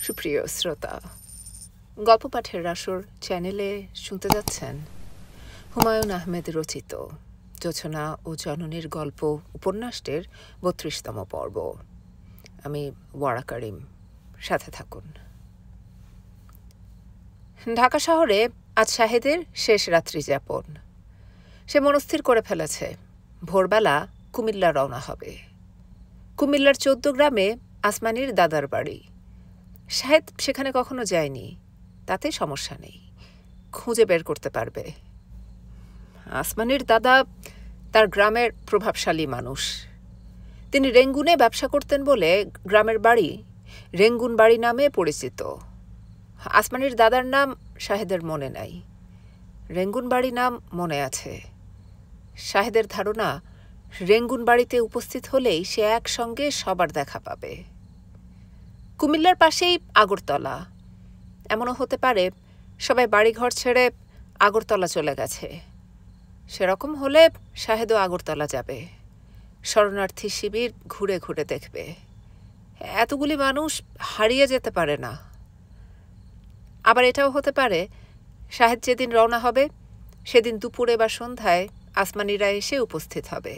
সুপ্রিয় শ্রোতা, গল্প পাঠের আসর চ্যানেলে শুনতে যাচ্ছেন হুমায়ুন আহমেদ রচিত জোছনা ও জননীর গল্প উপন্যাসটির ৩২তম পর্ব। আমি ওয়ারা করিম, সাথে থাকুন। ঢাকা শহরে আজ শাহেদের শেষ রাত্রি যাপন। সে মনস্থির করে ফেলেছে ভোরবেলা কুমিল্লা রওনা হবে। কুমিল্লার ১৪ গ্রামে আসমানির দাদার বাড়ি। শাহেদ সেখানে কখনো যায়নি, তাতে সমস্যা নেই, খুঁজে বের করতে পারবে। আসমানির দাদা তার গ্রামের প্রভাবশালী মানুষ। তিনি রেঙ্গুনে ব্যবসা করতেন বলে গ্রামের বাড়ি রেঙ্গুন বাড়ি নামে পরিচিত। আসমানির দাদার নাম শাহেদের মনে নাই, রেঙ্গুন বাড়ি নাম মনে আছে। শাহেদের ধারণা রেঙ্গুন বাড়িতে উপস্থিত হলেই সে একসঙ্গে সবার দেখা পাবে। কুমিল্লার পাশেই আগরতলা। এমনও হতে পারে সবাই বাড়িঘর ছেড়ে আগরতলা চলে গেছে। সেরকম হলে শাহেদও আগরতলা যাবে, শরণার্থী শিবির ঘুরে ঘুরে দেখবে। এতগুলি মানুষ হারিয়ে যেতে পারে না। আবার এটাও হতে পারে শাহেদ যেদিন রওনা হবে সেদিন দুপুরে বা সন্ধ্যায় আসমানিরা এসে উপস্থিত হবে।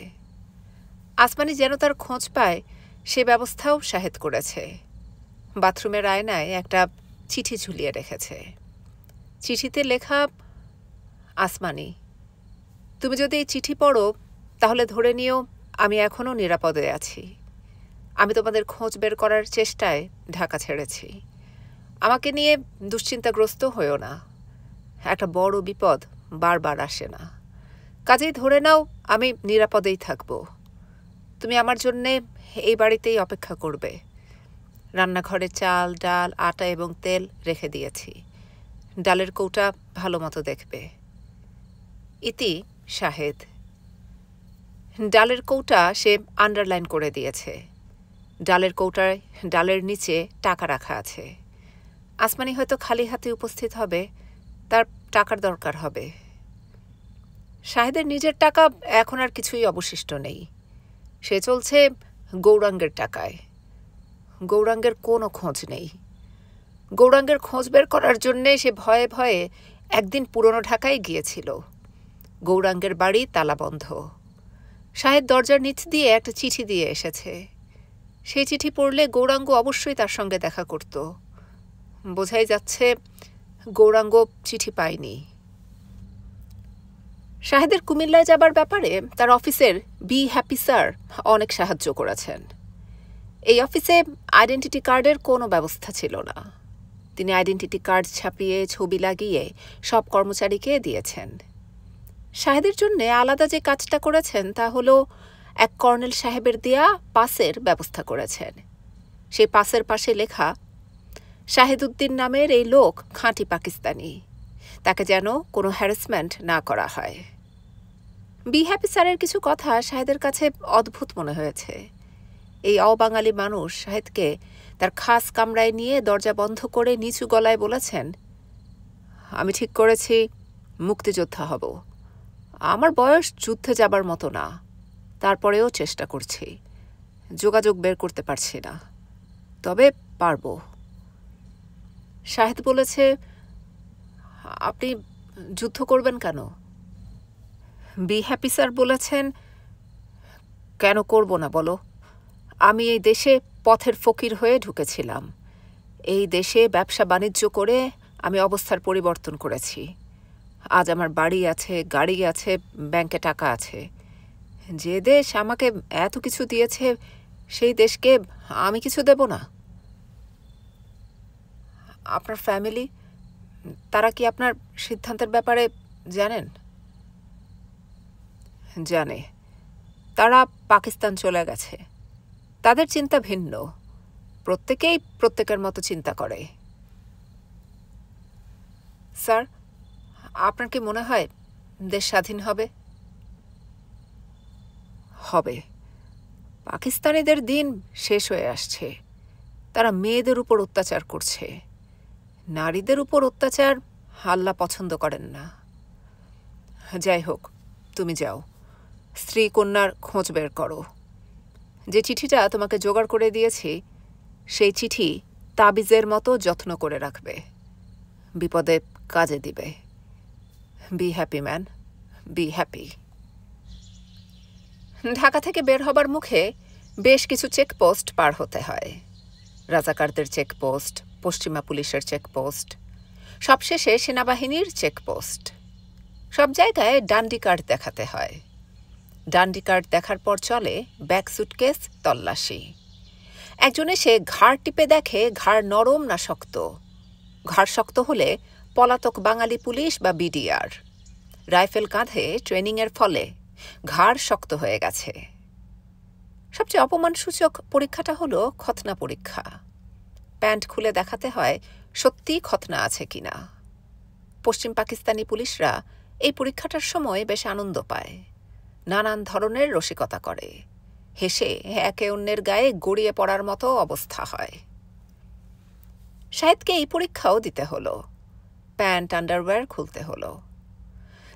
আসমানি যেন তার খোঁজ পায় সে ব্যবস্থাও শাহেদ করেছে। বাথরুমের আয়নায় একটা চিঠি ঝুলিয়ে রেখেছে। চিঠিতে লেখা, আসমানি, তুমি যদি এই চিঠি পড়ো তাহলে ধরে নিও আমি এখনও নিরাপদে আছি। আমি তোমাদের খোঁজ বের করার চেষ্টায় ঢাকা ছেড়েছি। আমাকে নিয়ে দুশ্চিন্তাগ্রস্ত হয়েও না। একটা বড় বিপদ বারবার আসে না, কাজেই ধরে নাও আমি নিরাপদেই থাকব। তুমি আমার জন্যে এই বাড়িতেই অপেক্ষা করবে। রান্নাঘরে চাল, ডাল, আটা এবং তেল রেখে দিয়েছি। ডালের কৌটা ভালো মতো দেখবে। ইতি, শাহেদ। ডালের কৌটা সে আন্ডারলাইন করে দিয়েছে। ডালের কৌটায় ডালের নিচে টাকা রাখা আছে। আসমানি হয়তো খালি হাতে উপস্থিত হবে, তার টাকার দরকার হবে। শাহেদের নিজের টাকা এখন আর কিছুই অবশিষ্ট নেই। সে চলছে গৌরাঙ্গের টাকায়। গৌরাঙ্গের কোনো খোঁজ নেই। গৌরাঙ্গের খোঁজ বের করার জন্যে সে ভয়ে ভয়ে একদিন পুরনো ঢাকায় গিয়েছিল। গৌরাঙ্গের বাড়ি তালাবন্ধ। শাহেদ দরজার নিচ দিয়ে একটা চিঠি দিয়ে এসেছে। সেই চিঠি পড়লে গৌরাঙ্গ অবশ্যই তার সঙ্গে দেখা করত। বোঝাই যাচ্ছে গৌরাঙ্গ চিঠি পায়নি। শাহেদের কুমিল্লায় যাবার ব্যাপারে তার অফিসের বি হ্যাপি স্যার অনেক সাহায্য করেছেন। এই অফিসে আইডেন্টিটি কার্ডের কোনো ব্যবস্থা ছিল না। তিনি আইডেন্টিটি কার্ড ছাপিয়ে ছবি লাগিয়ে সব কর্মচারীকে দিয়েছেন। শাহেদের জন্য আলাদা যে কাজটা করেছেন তা হলো এক কর্নেল সাহেবের দেয়া পাসের ব্যবস্থা করেছেন। সেই পাসের পাশে লেখা, শাহেদউদ্দিন নামের এই লোক খাঁটি পাকিস্তানি, তাকে যেন কোনো হ্যারাসমেন্ট না করা হয়। বি হ্যাপি স্যারের কিছু কথা শাহেদের কাছে অদ্ভুত মনে হয়েছে। এই অবাঙালি মানুষ শাহেদকে তার খাস কামরায় নিয়ে দরজা বন্ধ করে নিচু গলায় বলেছেন, আমি ঠিক করেছি মুক্তিযোদ্ধা হব। আমার বয়স যুদ্ধে যাবার মতো না, তারপরেও চেষ্টা করছি। যোগাযোগ বের করতে পারছি না, তবে পারব। শাহেদ বলেছে, আপনি যুদ্ধ করবেন কেন? বি হ্যাপি স্যার বলেছেন, কেন করব না বলো? আমি এই দেশে পথের ফকির হয়ে ঢুকেছিলাম। এই দেশে ব্যবসা বাণিজ্য করে আমি অবস্থার পরিবর্তন করেছি। আজ আমার বাড়ি আছে, গাড়ি আছে, ব্যাংকে টাকা আছে। যে দেশ আমাকে এত কিছু দিয়েছে সেই দেশকে আমি কিছু দেব না? আপনার ফ্যামিলি, তারা কি আপনার সিদ্ধান্তের ব্যাপারে জানেন? জানে। তারা পাকিস্তান চলে গেছে। তাদের চিন্তা ভিন্ন। প্রত্যেকেই প্রত্যেকের মতো চিন্তা করে। স্যার, আপনার কি মনে হয় দেশ স্বাধীন হবে? হবে। পাকিস্তানিদের দিন শেষ হয়ে আসছে। তারা মেয়েদের উপর অত্যাচার করছে। নারীদের উপর অত্যাচার আল্লাহ পছন্দ করেন না। যাই হোক, তুমি যাও, স্ত্রী কন্যার খোঁজ বের করো। যে চিঠিটা তোমাকে জোগাড় করে দিয়েছি সেই চিঠি তাবিজের মতো যত্ন করে রাখবে, বিপদে কাজে দিবে। Be happy man, be happy. Dhaka থেকে বের হবার মুখে বেশ কিছু চেকপোস্ট পার হতে হয়। রাজাকারদের চেকপোস্ট, পশ্চিমা পুলিশের চেকপোস্ট, সবশেষে সেনাবাহিনীর চেকপোস্ট। সব জায়গায় ডান্ডি কার্ড দেখাতে হয়। ডান্ডি কার্ড দেখার পর চলে ব্যাগ সুটকেস তল্লাশি। একজন এসে ঘাড় টিপে দেখে ঘাড় নরম না শক্ত। ঘাড় শক্ত হলে পলাতক বাঙালি পুলিশ বা বিডিআর। রাইফেল কাঁধে ট্রেনিংয়ের ফলে ঘাড় শক্ত হয়ে গেছে। সবচেয়ে অপমানসূচক পরীক্ষাটা হলো খতনা পরীক্ষা। প্যান্ট খুলে দেখাতে হয় সত্যিই খতনা আছে কিনা। পশ্চিম পাকিস্তানি পুলিশরা এই পরীক্ষাটার সময় বেশ আনন্দ পায়, নানান ধরনের রসিকতা করে, হেসে একে অন্যের গায়ে গড়িয়ে পড়ার মতো অবস্থা হয়। শাহেদকে এই পরীক্ষাও দিতে হলো। প্যান্ট আন্ডারওয়্যার খুলতে হলো।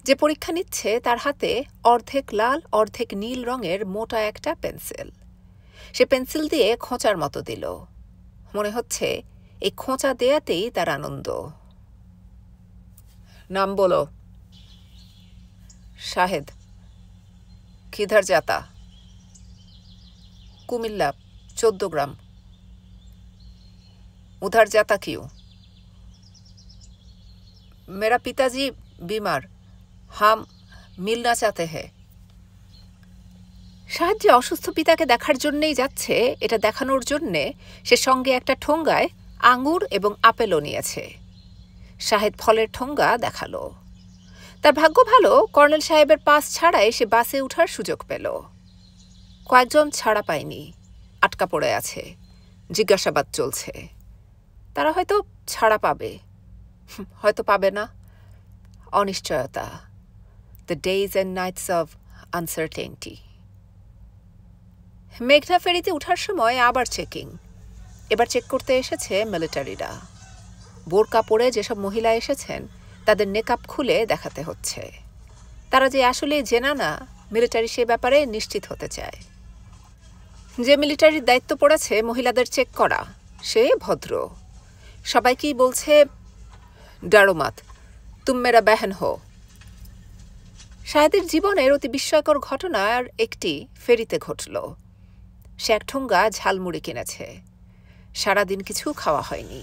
যে পরীক্ষা নিচ্ছে তার হাতে অর্ধেক লাল অর্ধেক নীল রঙের মোটা একটা পেন্সিল। সে পেন্সিল দিয়ে খোঁচার মতো দিল। মনে হচ্ছে এই খোঁচা দেয়াতেই তার আনন্দ। নাম বলো। শাহেদ। কিধার जाता? कुमिल्ला 14 ग्राम। उधर जाता क्यों? मेरा पिताजी बीमार, हम मिलना चाहते हैं। শাহেদ যে অসুস্থ পিতাকে দেখার জন্যই যাচ্ছে এটা দেখানোর জন্যে সে সঙ্গে একটা ঠোঙ্গায় আঙুর এবং আপেলও নিয়েছে। শাহেদ ফলের ঠোঙ্গা দেখালো। তার ভাগ্য ভালো, কর্নেল সাহেবের পাস ছাড়াই সে বাসে ওঠার সুযোগ পেল। কয়েকজন ছাড়া পায়নি, আটকা পড়ে আছে, জিজ্ঞাসাবাদ চলছে। তারা হয়তো ছাড়া পাবে, হয়তো পাবে না। অনিশ্চয়তা, the days and nights of uncertainty. মেঘনা ফেরিতে ওঠার সময় আবার চেকিং। এবার চেক করতে এসেছে মিলিটারিরা। বোরকা পরে যেসব মহিলা এসেছেন তাদের নেকআপ খুলে দেখাতে হচ্ছে। তারা যে আসলে জেনা না, মিলিটারি সে ব্যাপারে নিশ্চিত হতে চায়। যে মিলিটারির দায়িত্ব পড়েছে মহিলাদের চেক করা, সে ভদ্র। সবাইকেই বলছে, ডারো মাত, তুম মেরা বেহেন হো। শাহেদের জীবনের অতি বিস্ময়কর ঘটনার একটি ফেরিতে ঘটল। সে এক ঠোঙ্গা ঝালমুড়ি কিনেছে। সারাদিন কিছু খাওয়া হয়নি,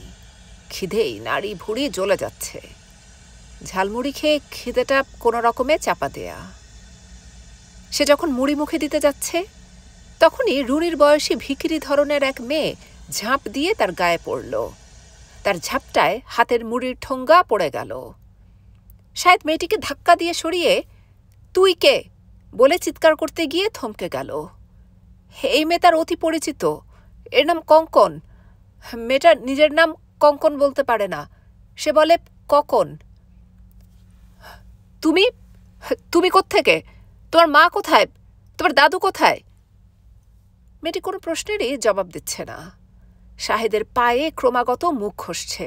খিদেই নাড়ি ভুড়ি জ্বলে যাচ্ছে। ঝালমুড়ি খেয়ে খিদেটা কোনো রকমে চাপা দেয়া। সে যখন মুড়ি মুখে দিতে যাচ্ছে তখনই রুনির বয়সী ভিখিরি ধরনের এক মেয়ে ঝাঁপ দিয়ে তার গায়ে পড়ল। তার ঝাপটায় হাতের মুড়ির ঠোঙ্গা পড়ে গেল। শাহেদ মেয়েটিকে ধাক্কা দিয়ে সরিয়ে তুই কে বলে চিৎকার করতে গিয়ে থমকে গেল। এই মেয়ে তার অতি পরিচিত, এর নাম কঙ্কন। মেয়েটা নিজের নাম কঙ্কন বলতে পারে না, সে বলে কখন। তুমি তুমি কোত্থেকে? তোমার মা কোথায়? তোমার দাদু কোথায়? মেয়েটি কোনো প্রশ্নেরই জবাব দিচ্ছে না। শাহেদের পায়ে ক্রমাগত মুখ খসছে।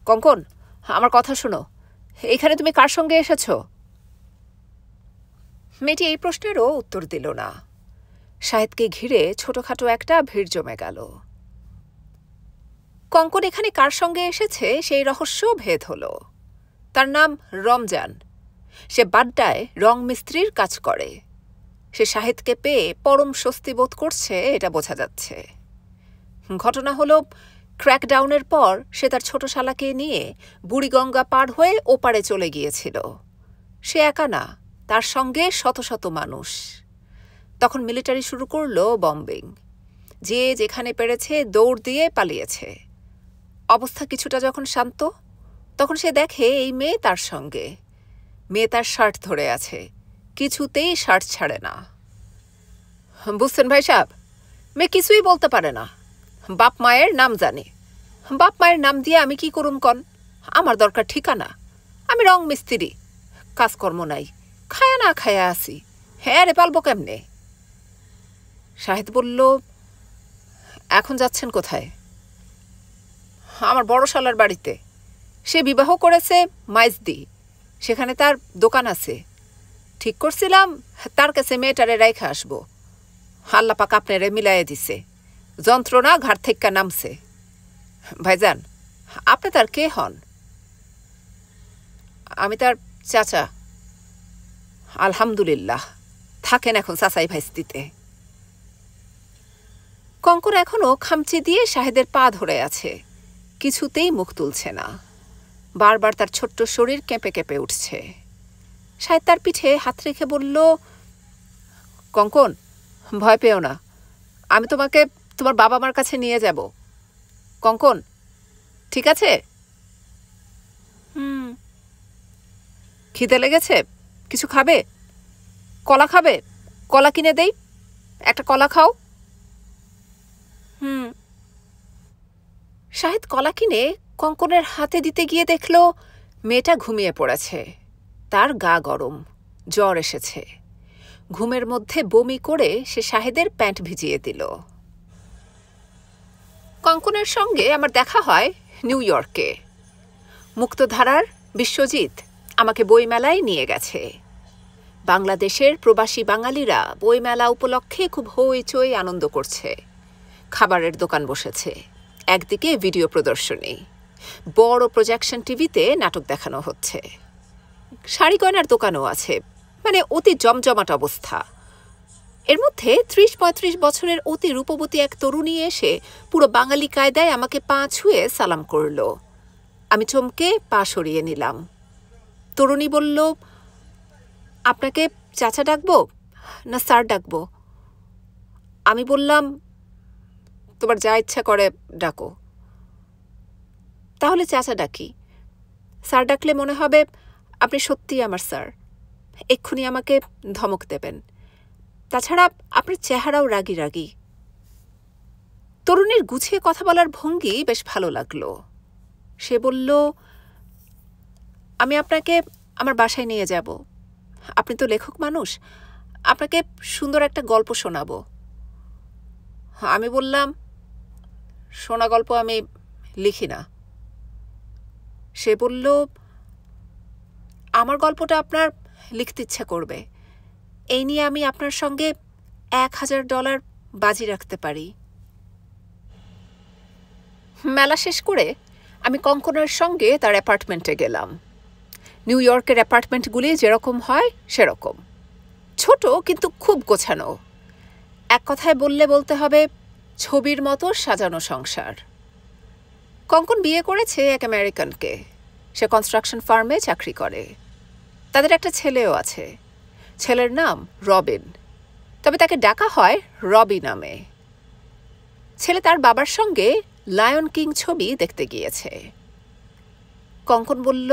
কঙ্কন, আমার কথা শোনো, এখানে তুমি কার সঙ্গে এসেছ? মেয়েটি এই প্রশ্নেরও উত্তর দিল না। শাহেদকে ঘিরে ছোটখাটো একটা ভিড় জমে গেল। কঙ্কন এখানে কার সঙ্গে এসেছে সেই রহস্য ভেদ হল। তার নাম রমজান। সে বাড্ডায় রং মিস্ত্রির কাজ করে। সে শাহেদকে পেয়ে পরম স্বস্তি বোধ করছে, এটা বোঝা যাচ্ছে। ঘটনা হলো, ক্র্যাকডাউনের পর সে তার ছোট শালাকে নিয়ে বুড়িগঙ্গা পার হয়ে ওপারে চলে গিয়েছিল। সে একা না, তার সঙ্গে শত শত মানুষ। তখন মিলিটারি শুরু করলো বম্বিং। যে যেখানে পেরেছে দৌড় দিয়ে পালিয়েছে। অবস্থা কিছুটা যখন শান্ত, তখন সে দেখে এই মেয়ে তার সঙ্গে। মেয়ে তার শার্ট ধরে আছে, কিছুতেই শার্ট ছাড়ে না। বুঝছেন ভাই সাহেব, মেয়ে কিছুই বলতে পারে না। বাপ মায়ের নাম জানে। বাপ মায়ের নাম দিয়ে আমি কি করুম কন? আমার দরকার ঠিকানা। আমি রং মিস্ত্রি, কাজকর্ম নাই, খায়া না খায়া আসি। হ্যাঁ রে, পালবো কেমনে? শাহেদ বলল, এখন যাচ্ছেন কোথায়? আমার বড় শালার বাড়িতে। সে বিবাহ করেছে মাইজদি, সেখানে তার দোকান আছে। ঠিক করছিলাম তার কাছে মেয়েটারে রাইখা আসবো। আল্লাহ পাক আপনারে মিলাইয়া দিছে, যন্ত্রণা ঘাট থেকে নামছে। ভাইজান, আপনি তার কে হন? আমি তার চাচা। আলহামদুলিল্লাহ, থাকেন এখন চাচাই ভাইস্তিতে। কঙ্কর এখনো খামচি দিয়ে শাহেদের পা ধরে আছে, কিছুতেই মুখ তুলছে না। বারবার তার ছোট্ট শরীর কেঁপে কেঁপে উঠছে। শাহেদ তার পিঠে হাত রেখে বলল, কঙ্কন, ভয় পেও না, আমি তোমাকে তোমার বাবা মার কাছে নিয়ে যাব। কঙ্কন, ঠিক আছে? খিদে লেগেছে? কিছু খাবে? কলা খাবে? কলা কিনে দেই, একটা কলা খাও। শাহেদ কলা কিনে কঙ্কনের হাতে দিতে গিয়ে দেখল মেয়েটা ঘুমিয়ে পড়েছে। তার গা গরম, জ্বর এসেছে। ঘুমের মধ্যে বমি করে সে শাহেদের প্যান্ট ভিজিয়ে দিল। কঙ্কনের সঙ্গে আমার দেখা হয় নিউ ইয়র্কে। মুক্তধারার বিশ্বজিৎ আমাকে বইমেলায় নিয়ে গেছে। বাংলাদেশের প্রবাসী বাঙালিরা বইমেলা উপলক্ষে খুব হইচই আনন্দ করছে। খাবারের দোকান বসেছে, একদিকে ভিডিও প্রদর্শনী, বড় প্রজেকশন টিভিতে নাটক দেখানো হচ্ছে। শাড়ি গয়নার দোকানও আছে, মানে অতি জমজমাট অবস্থা। এর মধ্যে ৩০-৩৫ বছরের অতি রূপবতী এক তরুণী এসে পুরো বাঙালি কায়দায় আমাকে পা ছুঁয়ে সালাম করল। আমি চমকে পা সরিয়ে নিলাম। তরুণী বলল, আপনাকে চাচা ডাকবো না স্যার ডাকবো? আমি বললাম, তোমার যা ইচ্ছা করে ডাকো। তাহলে চাচা ডাকি। স্যার ডাকলে মনে হবে আপনি সত্যিই আমার স্যার, এক্ষুনি আমাকে ধমক দেবেন। তাছাড়া আপনার চেহারাও রাগী রাগী। তরুণীর গুছিয়ে কথা বলার ভঙ্গি বেশ ভালো লাগলো। সে বলল, আমি আপনাকে আমার বাসায় নিয়ে যাব। আপনি তো লেখক মানুষ, আপনাকে সুন্দর একটা গল্প শোনাবো। আমি বললাম, শোনা গল্প আমি লিখি না। সে বলল, আমার গল্পটা আপনার লিখতে ইচ্ছা করবে, এই নিয়ে আমি আপনার সঙ্গে $1000 বাজি রাখতে পারি। মেলা শেষ করে আমি কঙ্কনের সঙ্গে তার অ্যাপার্টমেন্টে গেলাম। নিউ ইয়র্কের অ্যাপার্টমেন্টগুলি যেরকম হয় সেরকম, ছোট কিন্তু খুব গোছানো। এক কথায় বলতে হবে ছবির মতো সাজানো সংসার। কঙ্কন বিয়ে করেছে এক আমেরিকানকে, সে কনস্ট্রাকশন ফার্মে চাকরি করে। তাদের একটা ছেলেও আছে, ছেলের নাম রবিন, তবে তাকে ডাকা হয় রবি নামে। ছেলে তার বাবার সঙ্গে লায়ন কিং ছবি দেখতে গিয়েছে। কঙ্কন বলল,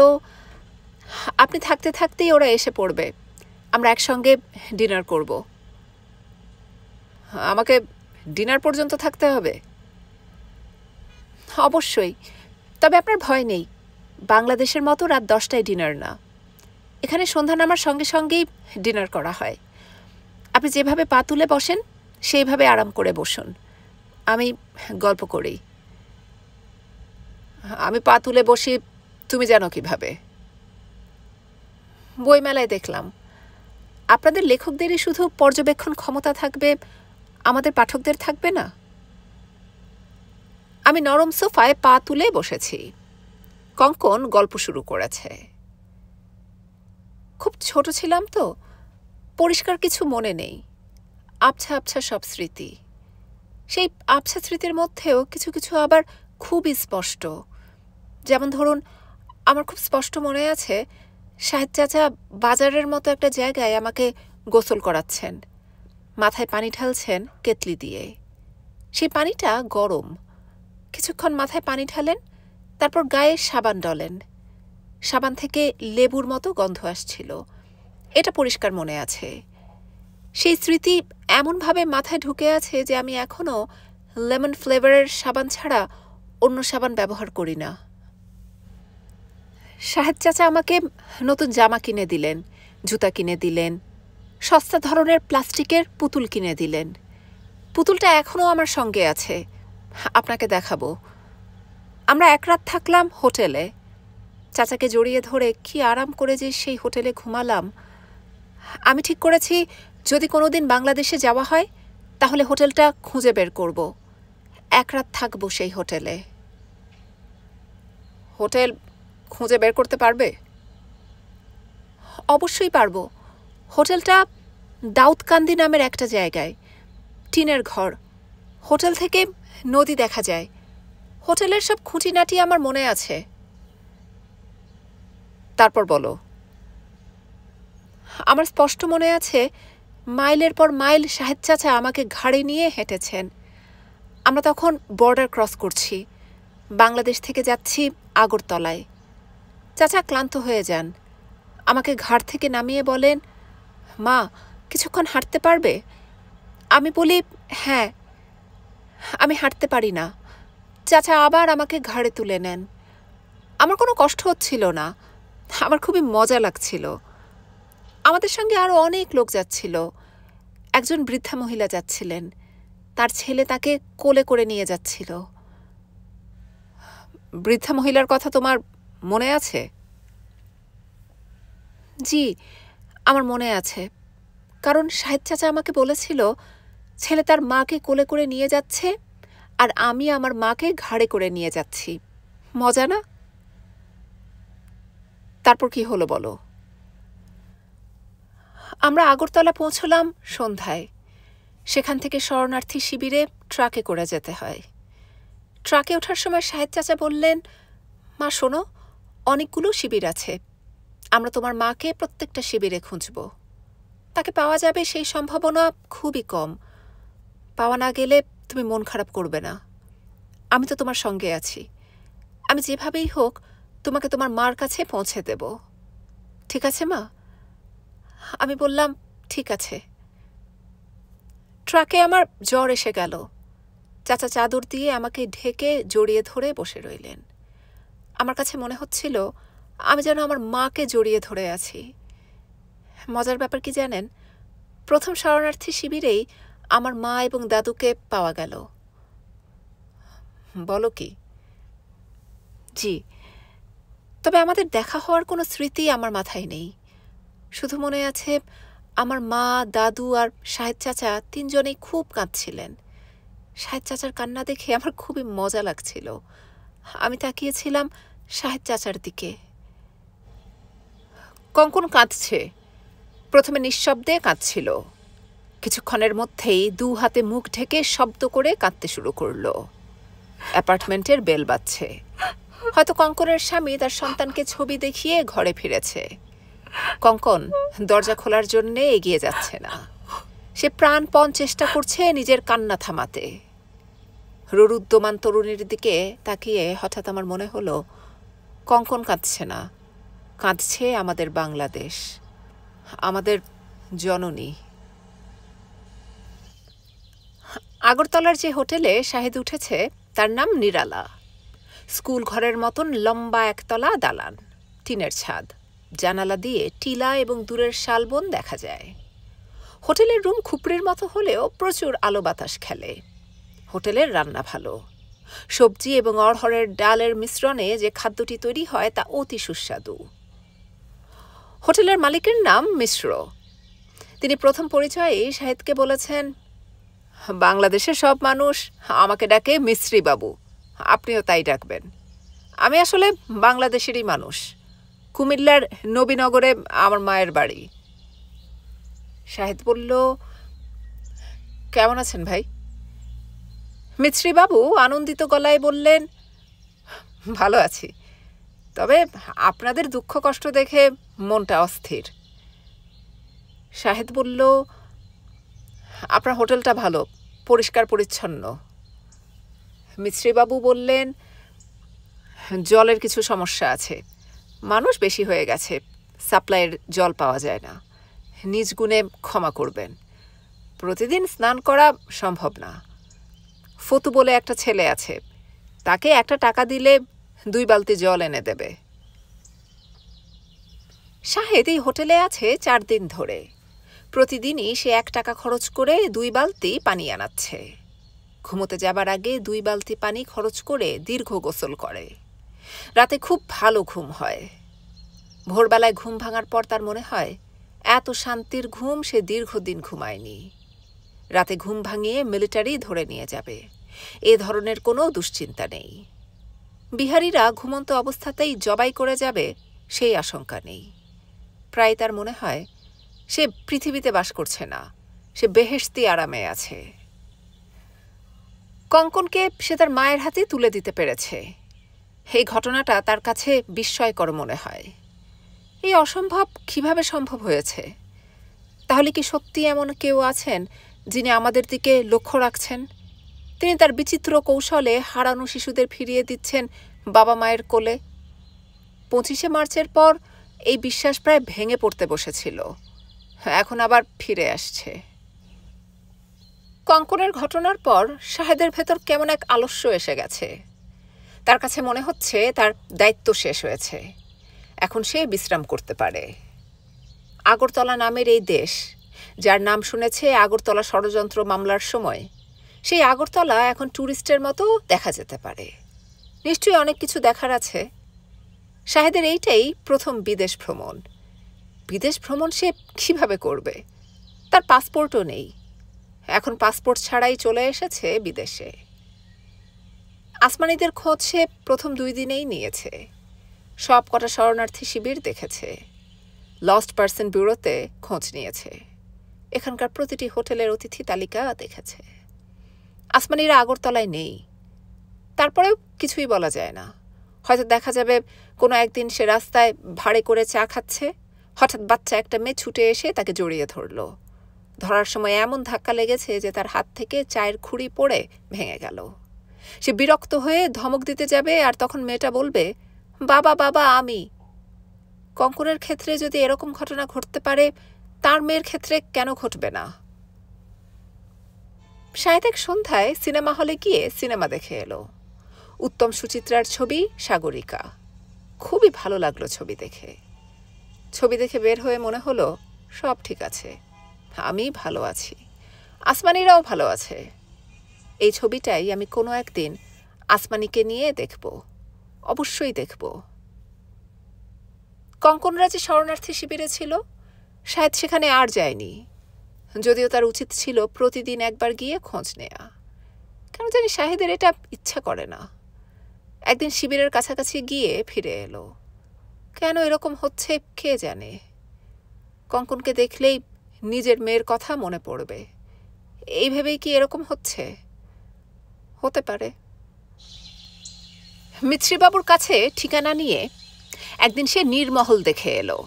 আপনি থাকতে থাকতেই ওরা এসে পড়বে, আমরা একসঙ্গে ডিনার করব। আমাকে ডিনার পর্যন্ত থাকতে হবে? অবশ্যই, তবে আপনার ভয় নেই, বাংলাদেশের মতো রাত 10টায় ডিনার না, এখানে সন্ধ্যা নামার সঙ্গে সঙ্গেই ডিনার করা হয়। আপনি যেভাবে পা তুলে বসেন সেইভাবে আরাম করে বসুন, আমি গল্প করি। আমি পা তুলে বসি, তুমি জানো কিভাবে? বইমেলায় দেখলাম। আপনাদের লেখকদেরই শুধু পর্যবেক্ষণ ক্ষমতা থাকবে, আমাদের পাঠকদের থাকবে না? আমি নরম সোফায় পা তুলে বসেছি। কঙ্কন গল্প শুরু করেছে। খুব ছোট ছিলাম তো, পরিষ্কার কিছু মনে নেই, আবছা আবছা সব স্মৃতি। সেই আবছা স্মৃতির মধ্যেও কিছু কিছু আবার খুবই স্পষ্ট। যেমন ধরুন, আমার খুব স্পষ্ট মনে আছে শাহেদ চাচা বাজারের মতো একটা জায়গায় আমাকে গোসল করাচ্ছেন, মাথায় পানি ঢালছেন কেতলি দিয়ে। সেই পানিটা গরম। কিছুক্ষণ মাথায় পানি ঢালেন, তারপর গায়ে সাবান ডলেন। সাবান থেকে লেবুর মতো গন্ধ আসছিল, এটা পরিষ্কার মনে আছে। সেই স্মৃতি এমনভাবে মাথায় ঢুকে আছে যে আমি এখনও লেমন ফ্লেভারের সাবান ছাড়া অন্য সাবান ব্যবহার করি না। শাহেদ চাচা আমাকে নতুন জামা কিনে দিলেন, জুতা কিনে দিলেন, সস্তা ধরনের প্লাস্টিকের পুতুল কিনে দিলেন। পুতুলটা এখনও আমার সঙ্গে আছে, আপনাকে দেখাবো। আমরা এক রাত থাকলাম হোটেলে। চাচাকে জড়িয়ে ধরে কি আরাম করে যে সেই হোটেলে ঘুমালাম। আমি ঠিক করেছি যদি কোনোদিন বাংলাদেশে যাওয়া হয় তাহলে হোটেলটা খুঁজে বের করব, এক রাত থাকবো সেই হোটেলে। হোটেল খুঁজে বের করতে পারবে? অবশ্যই পারবো। হোটেলটা দাউদকান্দি নামের একটা জায়গায়, টিনের ঘর। হোটেল থেকে নদী দেখা যায়। হোটেলের সব খুঁটিনাটি আমার মনে আছে। তারপর বলো। আমার স্পষ্ট মনে আছে, মাইলের পর মাইল সাহেদ চাচা আমাকে ঘাড়ে নিয়ে হেঁটেছেন। আমরা তখন বর্ডার ক্রস করছি, বাংলাদেশ থেকে যাচ্ছি আগরতলায়। চাচা ক্লান্ত হয়ে যান, আমাকে ঘাড় থেকে নামিয়ে বলেন, মা কিছুক্ষণ হাঁটতে পারবে? আমি বলি, হ্যাঁ। আমি হাঁটতে পারি না। চাচা আবার আমাকে ঘাড়ে তুলে নেন। আমার কোনো কষ্ট হচ্ছিল না, আমার খুবই মজা লাগছিল। আমাদের সঙ্গে আরও অনেক লোক যাচ্ছিল। একজন বৃদ্ধা মহিলা যাচ্ছিলেন, তার ছেলে তাকে কোলে করে নিয়ে যাচ্ছিল। বৃদ্ধা মহিলার কথা তোমার মনে আছে? জি, আমার মনে আছে, কারণ সাহেদ চাচা আমাকে বলেছিল ছেলে তার মাকে কোলে করে নিয়ে যাচ্ছে আর আমি আমার মাকে ঘাড়ে করে নিয়ে যাচ্ছি। মজা না? তারপর কি হলো বলো। আমরা আগরতলা পৌঁছলাম সন্ধ্যায়। সেখান থেকে শরণার্থী শিবিরে ট্রাকে করে যেতে হয়। ট্রাকে ওঠার সময় সাহেদ চাচা বললেন, মা শোনো, অনেকগুলো শিবির আছে, আমরা তোমার মাকে প্রত্যেকটা শিবিরে খুঁজব। তাকে পাওয়া যাবে সেই সম্ভাবনা খুবই কম। পাওয়া না গেলে তুমি মন খারাপ করবে না। আমি তো তোমার সঙ্গে আছি। আমি যেভাবেই হোক তোমাকে তোমার মার কাছে পৌঁছে দেব। ঠিক আছে মা? আমি বললাম, ঠিক আছে। ট্রাকে আমার জ্বর এসে গেল। চাচা চাদর দিয়ে আমাকে ঢেকে জড়িয়ে ধরে বসে রইলেন। আমার কাছে মনে হচ্ছিল আমি যেন আমার মাকে জড়িয়ে ধরে আছি। মজার ব্যাপার কি জানেন, প্রথম শরণার্থী শিবিরেই আমার মা এবং দাদুকে পাওয়া গেল। বলো কি? জি, তবে আমাদের দেখা হওয়ার কোনো স্মৃতি আমার মাথায় নেই। শুধু মনে আছে আমার মা, দাদু আর সাহেদ চাচা তিনজনেই খুব কাঁদছিলেন। সাহেদ চাচার কান্না দেখে আমার খুবই মজা লাগছিল। আমি তাকিয়েছিলাম সাহেদ চাচার দিকে। কঙ্কন কাঁদছে। প্রথমে নিঃশব্দে কাঁদছিল, কিছুক্ষণের মধ্যেই দু হাতে মুখ ঢেকে শব্দ করে কাঁদতে শুরু করলো। অ্যাপার্টমেন্টের বেল বাজছে। হয়তো কঙ্কনের স্বামী তার সন্তানকে ছবি দেখিয়ে ঘরে ফিরেছে। কঙ্কন দরজা খোলার জন্যে এগিয়ে যাচ্ছে না। সে প্রাণপণ চেষ্টা করছে নিজের কান্না থামাতে। রুরুদ্যমান তরুণীর দিকে তাকিয়ে হঠাৎ আমার মনে হলো, কঙ্কন কাঁদছে না, কাঁদছে আমাদের বাংলাদেশ, আমাদের জননী। আগরতলার যে হোটেলে শাহেদ উঠেছে তার নাম নিরালা। স্কুল ঘরের মতন লম্বা একতলা দালান, টিনের ছাদ, জানালা দিয়ে টিলা এবং দূরের শালবন দেখা যায়। হোটেলের রুম খুপড়ির মতো হলেও প্রচুর আলো বাতাস খেলে। হোটেলের রান্না ভালো। সবজি এবং অড়হরের ডালের মিশ্রণে যে খাদ্যটি তৈরি হয় তা অতি সুস্বাদু। হোটেলের মালিকের নাম মিশ্র। তিনি প্রথম পরিচয়েই শাহেদকে বলেছেন, বাংলাদেশের সব মানুষ আমাকে ডাকে মিস্ত্রি বাবু, আপনিও তাই ডাকবেন। আমি আসলে বাংলাদেশেরই মানুষ। কুমিল্লার নবীনগরে আমার মায়ের বাড়ি। শাহেদ বলল, কেমন আছেন ভাই? মিস্ত্রিবাবু আনন্দিত গলায় বললেন, ভালো আছি, তবে আপনাদের দুঃখ কষ্ট দেখে মনটা অস্থির। শাহেদ বলল, আপনার হোটেলটা ভালো, পরিষ্কার পরিচ্ছন্ন। মিস্ত্রিবাবু বললেন, জলের কিছু সমস্যা আছে, মানুষ বেশি হয়ে গেছে, সাপ্লাইয়ের জল পাওয়া যায় না, নিজ গুণে ক্ষমা করবেন। প্রতিদিন স্নান করা সম্ভব না। ফতু বলে একটা ছেলে আছে, তাকে একটা টাকা দিলে 2 বালতি জল এনে দেবে। শাহেদ এই হোটেলে আছে 4 দিন ধরে। প্রতিদিনই সে 1 টাকা খরচ করে 2 বালতি পানি আনাচ্ছে। ঘুমোতে যাবার আগে 2 বালতি পানি খরচ করে দীর্ঘ গোসল করে। রাতে খুব ভালো ঘুম হয়। ভোরবেলায় ঘুম ভাঙার পর তার মনে হয় এত শান্তির ঘুম সে দীর্ঘদিন ঘুমায়নি। রাতে ঘুম ভাঙিয়ে মিলিটারি ধরে নিয়ে যাবে, এ ধরনের কোনো দুশ্চিন্তা নেই। বিহারীরা ঘুমন্ত অবস্থাতেই জবাই করে যাবে সেই আশঙ্কা নেই। প্রায় তার মনে হয় সে পৃথিবীতে বাস করছে না, সে বেহেশতি আরামে আছে। কঙ্কনকে সে তার মায়ের হাতে তুলে দিতে পেরেছে। এই ঘটনাটা তার কাছে বিস্ময়কর মনে হয়। এই অসম্ভব কিভাবে সম্ভব হয়েছে? তাহলে কি সত্যি এমন কেউ আছেন যিনি আমাদের দিকে লক্ষ্য রাখছেন? তিনি তার বিচিত্র কৌশলে হারানো শিশুদের ফিরিয়ে দিচ্ছেন বাবা মায়ের কোলে। 25শে মার্চের পর এই বিশ্বাস প্রায় ভেঙে পড়তে বসেছিল, এখন আবার ফিরে আসছে। কঙ্কনের ঘটনার পর শাহেদের ভেতর কেমন এক আলস্য এসে গেছে। তার কাছে মনে হচ্ছে তার দায়িত্ব শেষ হয়েছে, এখন সে বিশ্রাম করতে পারে। আগরতলা নামের এই দেশ, যার নাম শুনেছে আগরতলা ষড়যন্ত্র মামলার সময়, সেই আগরতলা এখন ট্যুরিস্টের মতো দেখা যেতে পারে। নিশ্চয়ই অনেক কিছু দেখার আছে। শাহেদের এইটাই প্রথম বিদেশ ভ্রমণ। বিদেশ ভ্রমণ সে কিভাবে করবে? তার পাসপোর্টও নেই, এখন পাসপোর্ট ছাড়াই চলে এসেছে বিদেশে। আসমানিদের খোঁজ সে প্রথম 2 দিনেই নিয়েছে। সব কটা শরণার্থী শিবির দেখেছে, লস্ট পার্সন ব্যুরোতে খোঁজ নিয়েছে, এখানকার প্রতিটি হোটেলের অতিথি তালিকা দেখেছে। আসমানিরা আগরতলায় নেই, তারপরেও কিছুই বলা যায় না। হয়তো দেখা যাবে কোনো একদিন সে রাস্তায় ভাড়ে করে চা খাচ্ছে, হঠাৎ বাচ্চা একটা মেয়ে ছুটে এসে তাকে জড়িয়ে ধরল। ধরার সময় এমন ধাক্কা লেগেছে যে তার হাত থেকে চায়ের খুঁড়ি পড়ে ভেঙে গেল। সে বিরক্ত হয়ে ধমক দিতে যাবে, আর তখন মেয়েটা বলবে, বাবা বাবা আমি। কঙ্কনের ক্ষেত্রে যদি এরকম ঘটনা ঘটতে পারে, তার মেয়ের ক্ষেত্রে কেন ঘটবে না? শাহেদ এক সন্ধ্যায় সিনেমা হলে গিয়ে সিনেমা দেখে এলো। উত্তম সুচিত্রার ছবি সাগরিকা। খুবই ভালো লাগলো ছবি দেখে। ছবি দেখে বের হয়ে মনে হলো সব ঠিক আছে, আমি ভালো আছি, আসমানিরাও ভালো আছে। এই ছবিটাই আমি কোনো একদিন আসমানিকে নিয়ে দেখব, অবশ্যই দেখব। কঙ্কনরা যে শরণার্থী শিবিরে ছিল, শাহেদ সেখানে আর যায়নি, যদিও তার উচিত ছিল প্রতিদিন একবার গিয়ে খোঁজ নেয়া। কেন জানি শাহেদের এটা ইচ্ছা করে না। একদিন শিবিরের কাছাকাছি গিয়ে ফিরে এলো। কেন এরকম হচ্ছে কে জানে। কঙ্কনকে দেখলেই নিজের মেয়ের কথা মনে পড়বে। এই ভেবেই কি এরকম হচ্ছে? হতে পারে। মিত্রিবাবুর কাছে ঠিকানা নিয়ে একদিন সে নীরমহল দেখে এলো,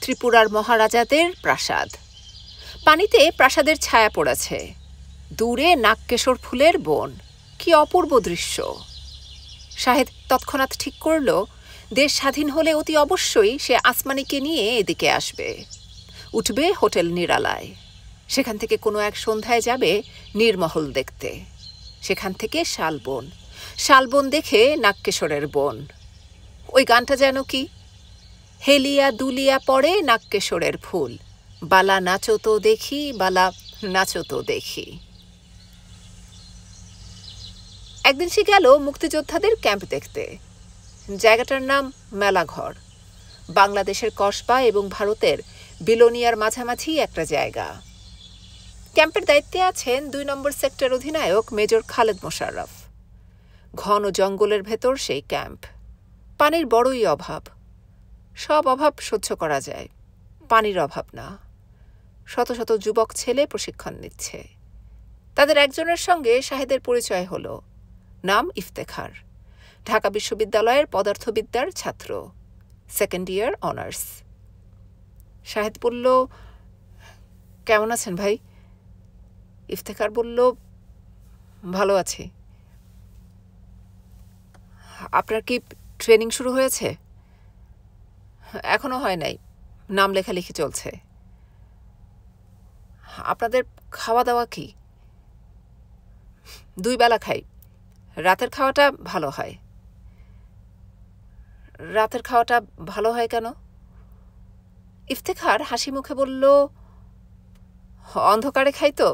ত্রিপুরার মহারাজাদের প্রাসাদ। পানিতে প্রাসাদের ছায়া পড়েছে, দূরে নাগকেশর ফুলের বন। কি অপূর্ব দৃশ্য! শাহেদ তৎক্ষণাৎ ঠিক করল, দেশ স্বাধীন হলে অতি অবশ্যই সে আসমানিকে নিয়ে এদিকে আসবে। উঠবে হোটেল নিরালায়, সেখান থেকে কোনো এক সন্ধ্যায় যাবে নীরমহল দেখতে, সেখান থেকে শালবন, শালবন দেখে নাগকেশরের বন। ওই গানটা যেন কি, হেলিয়া দুলিয়া পড়ে নাগকেশরের ফুল, বালা নাচো তো দেখি, বালা নাচো তো দেখি। একদিন সে গেল মুক্তিযোদ্ধাদের ক্যাম্প দেখতে। জায়গাটার নাম মেলাঘর। বাংলাদেশের কসবা এবং ভারতের বিলোনিয়ার মাঝামাঝি একটা জায়গা। ক্যাম্পের দায়িত্বে আছেন 2 নম্বর সেক্টর অধিনায়ক মেজর খালেদ মোশাররফ। ঘন জঙ্গলের ভেতর সেই ক্যাম্প। পানির বড়ই অভাব। সব অভাব সহ্য করা যায়, পানির অভাব না। শত শত যুবক ছেলে প্রশিক্ষণ নিচ্ছে। তাদের একজনের সঙ্গে শাহেদের পরিচয় হলো। নাম ইফতেখার, ঢাকা বিশ্ববিদ্যালয়ের পদার্থবিদ্যার ছাত্র, 2nd ইয়ার অনার্স। শাহেদ বলল, কেমন আছেন ভাই? ইফতেখার বলল, ভালো আছি। আপনার কি ট্রেনিং শুরু হয়েছে? এখনো হয় নাই, নাম লেখালেখি চলছে। আপনাদের খাওয়া দাওয়া কি? 2 বেলা খাই, রাতের খাওয়াটা ভালো হয়। রাতের খাওয়াটা ভালো হয় কেন? ইফতেখার হাসি মুখে বলল, অন্ধকারে খাই তো,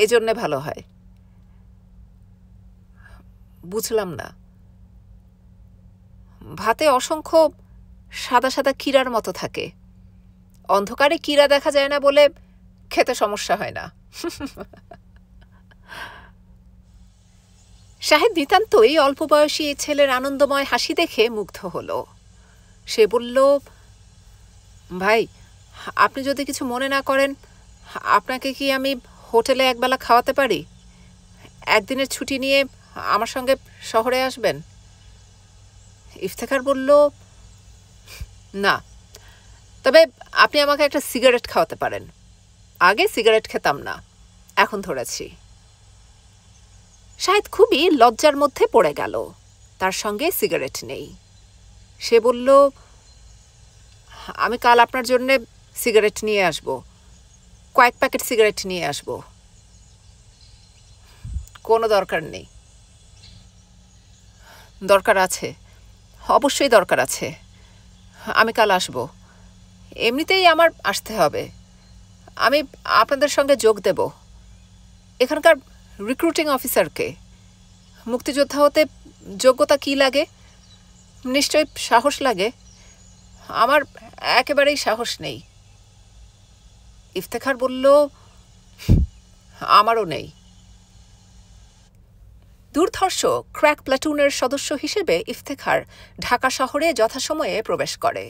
এই জন্যে ভালো হয়। বুঝলাম না। ভাতে অসংখ্য সাদা সাদা কীরার মতো থাকে, অন্ধকারে কীরা দেখা যায় না বলে খেতে সমস্যা হয় না। শাহেদ নিতান্তই অল্প বয়সী এই ছেলের আনন্দময় হাসি দেখে মুগ্ধ হল। সে বলল, ভাই, আপনি যদি কিছু মনে না করেন, আপনাকে কি আমি হোটেলে একবেলা খাওয়াতে পারি? একদিনের ছুটি নিয়ে আমার সঙ্গে শহরে আসবেন? ইফতেখার বলল, না, তবে আপনি আমাকে একটা সিগারেট খাওয়াতে পারেন। আগে সিগারেট খেতাম না, এখন ধরেছি। শাহেদ খুবই লজ্জার মধ্যে পড়ে গেল, তার সঙ্গে সিগারেট নেই। সে বলল, আমি কাল আপনার জন্যে সিগারেট নিয়ে আসব, কয়েক প্যাকেট সিগারেট নিয়ে আসব। কোনো দরকার নেই। দরকার আছে, অবশ্যই দরকার আছে। আমি কাল আসব, এমনিতেই আমার আসতে হবে। আমি আপনাদের সঙ্গে যোগ দেব। এখানকার রিক্রুটিং অফিসারকে। মুক্তিযোদ্ধা হতে যোগ্যতা কি লাগে? নিশ্চয়ই সাহস লাগে। আমার একেবারেই সাহস নেই। ইফতেখার বলল, আমারও নেই। দুর্ধর্ষ ক্র্যাক প্লাটুনের সদস্য হিসেবে ইফতেখার ঢাকা শহরে যথাসময়ে প্রবেশ করে।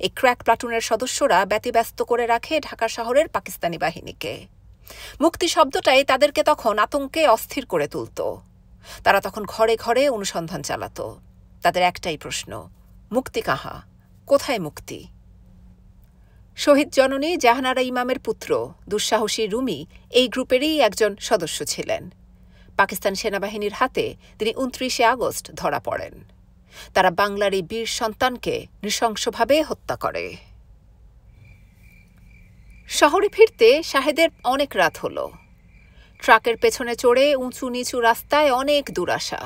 এই ক্র্যাক প্লাটুনের সদস্যরা ব্যতিব্যস্ত করে রাখে ঢাকা শহরের পাকিস্তানি বাহিনীকে। মুক্তি শব্দটাই তাদেরকে তখন আতঙ্কে অস্থির করে তুলত। তারা তখন ঘরে ঘরে অনুসন্ধান চালাত। তাদের একটাই প্রশ্ন, মুক্তি কাহা, কোথায় মুক্তি? শহীদ জননী জাহানারা ইমামের পুত্র দুঃসাহসী রুমি এই গ্রুপেরই একজন সদস্য ছিলেন। পাকিস্তান সেনাবাহিনীর হাতে তিনি ২৯শে আগস্ট ধরা পড়েন। তারা বাংলার এই বীর সন্তানকে নৃশংসভাবে হত্যা করে। শহরে ফিরতে শাহেদের অনেক রাত হল। ট্রাকের পেছনে চড়ে উঁচু নিচু রাস্তায় অনেক দূর আসা।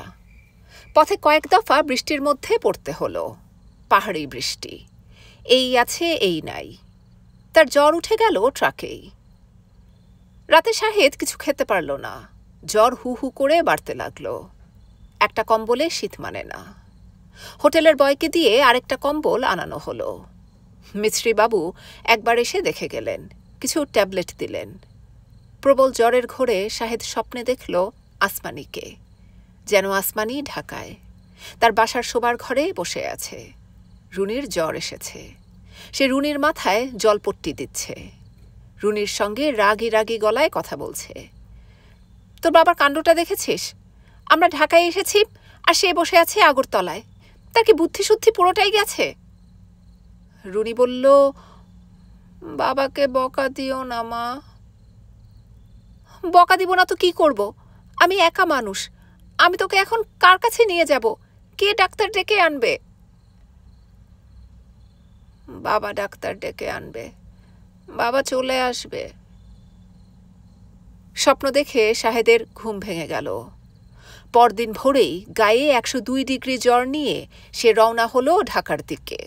পথে কয়েক দফা বৃষ্টির মধ্যে পড়তে হলো, পাহাড়ি বৃষ্টি। এই আছে এই নাই। তার জ্বর উঠে গেল ট্রাকেই। রাতে শাহেদ কিছু খেতে পারল না, জ্বর হু হু করে বাড়তে লাগলো। একটা কম্বলে শীত মানে না। হোটেলের বয়কে দিয়ে আরেকটা কম্বল আনানো হলো। মিস্ত্রিবাবু একবার এসে দেখে গেলেন, কিছু ট্যাবলেট দিলেন। প্রবল জ্বরের ঘোরে শাহেদ স্বপ্নে দেখল আসমানিকে, যেন আসমানি ঢাকায় তার বাসার শোবার ঘরে বসে আছে। রুনির জ্বর এসেছে, সে রুনির মাথায় জলপট্টি দিচ্ছে। রুনির সঙ্গে রাগি রাগি গলায় কথা বলছে। তোর বাবার কাণ্ডটা দেখেছিস? আমরা ঢাকায় এসেছি আর সে বসে আছে আগরতলায়। তার কি বুদ্ধিশুদ্ধি পুরোটাই গেছে? রুনি বলল, বাবাকে বকা দিও না মা। বকা দিব না তো কি করব? আমি একা মানুষ। আমি তোকে এখন কার কাছে নিয়ে যাব? কে ডাক্তার ডেকে আনবে? বাবা ডাক্তার ডেকে আনবে, বাবা চলে আসবে। স্বপ্ন দেখে শাহেদের ঘুম ভেঙে গেল। পরদিন ভোরেই গায়ে ১০২ ডিগ্রি জ্বর নিয়ে সে রওনা হলো ঢাকার দিকে।